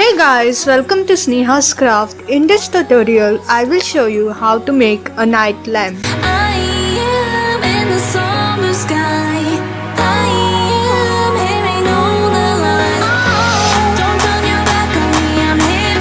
Hey guys, welcome to Sneha's Craft. In this tutorial, I will show you how to make a night lamp. I am in the summer sky. I am hearing all the lights. Don't turn your back on me, I'm here.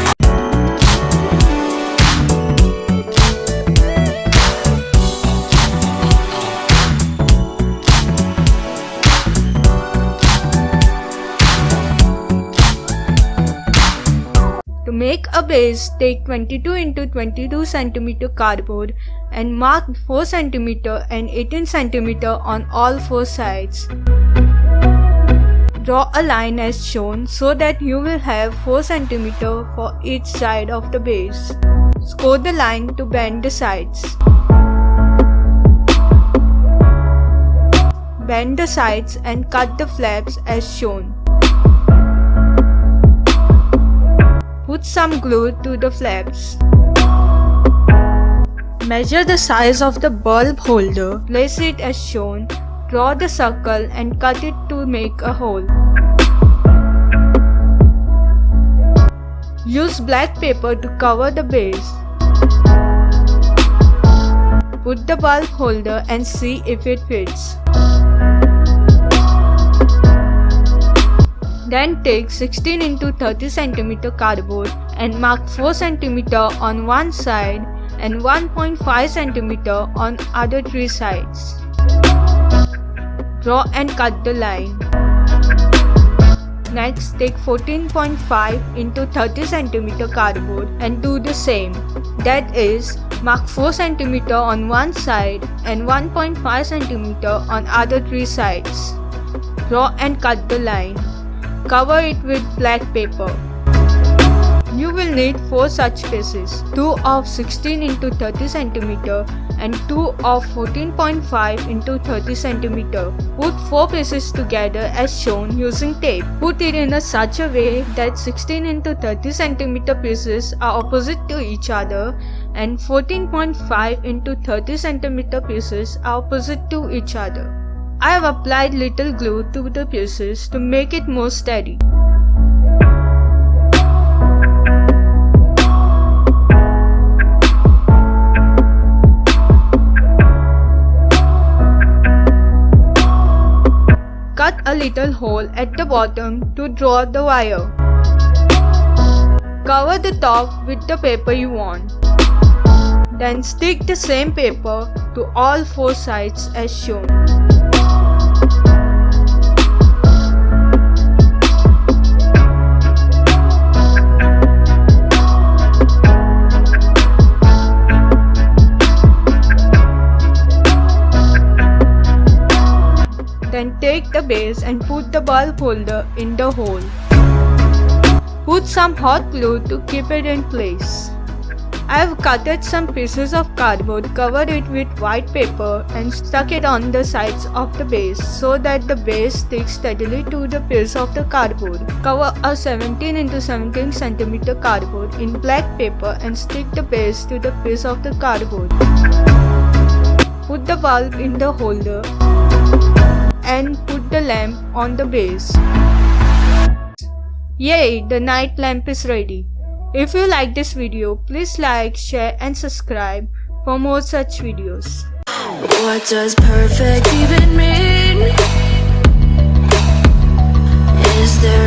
To make a base, take 22 into 22 cm cardboard and mark 4 cm and 18 cm on all 4 sides. Draw a line as shown so that you will have 4 cm for each side of the base. Score the line to bend the sides. Bend the sides and cut the flaps as shown. Put some glue to the flaps. Measure the size of the bulb holder, place it as shown, draw the circle and cut it to make a hole. Use black paper to cover the base. Put the bulb holder and see if it fits. Then take 16 into 30 cm cardboard and mark 4 cm on one side and 1.5 cm on other 3 sides. Draw and cut the line. Next, take 14.5 into 30 cm cardboard and do the same. That is, mark 4 cm on one side and 1.5 cm on other 3 sides. Draw and cut the line. Cover it with black paper. You will need 4 such pieces, 2 of 16 into 30 cm and 2 of 14.5 into 30 cm. Put 4 pieces together as shown using tape. Put it in such a way that 16 into 30 cm pieces are opposite to each other and 14.5 into 30 cm pieces are opposite to each other. I have applied little glue to the pieces to make it more steady. Cut a little hole at the bottom to draw the wire. Cover the top with the paper you want. Then stick the same paper to all 4 sides as shown. Then take the base and put the bulb holder in the hole. Put some hot glue to keep it in place. I have cutted some pieces of cardboard, covered it with white paper and stuck it on the sides of the base so that the base sticks steadily to the piece of the cardboard. Cover a 17 into 17 cm cardboard in black paper and stick the base to the piece of the cardboard. Put the bulb in the holder and put the lamp on the base. Yay! The night lamp is ready. If you like this video, please like, share and subscribe for more such videos. What does perfect even mean? Is there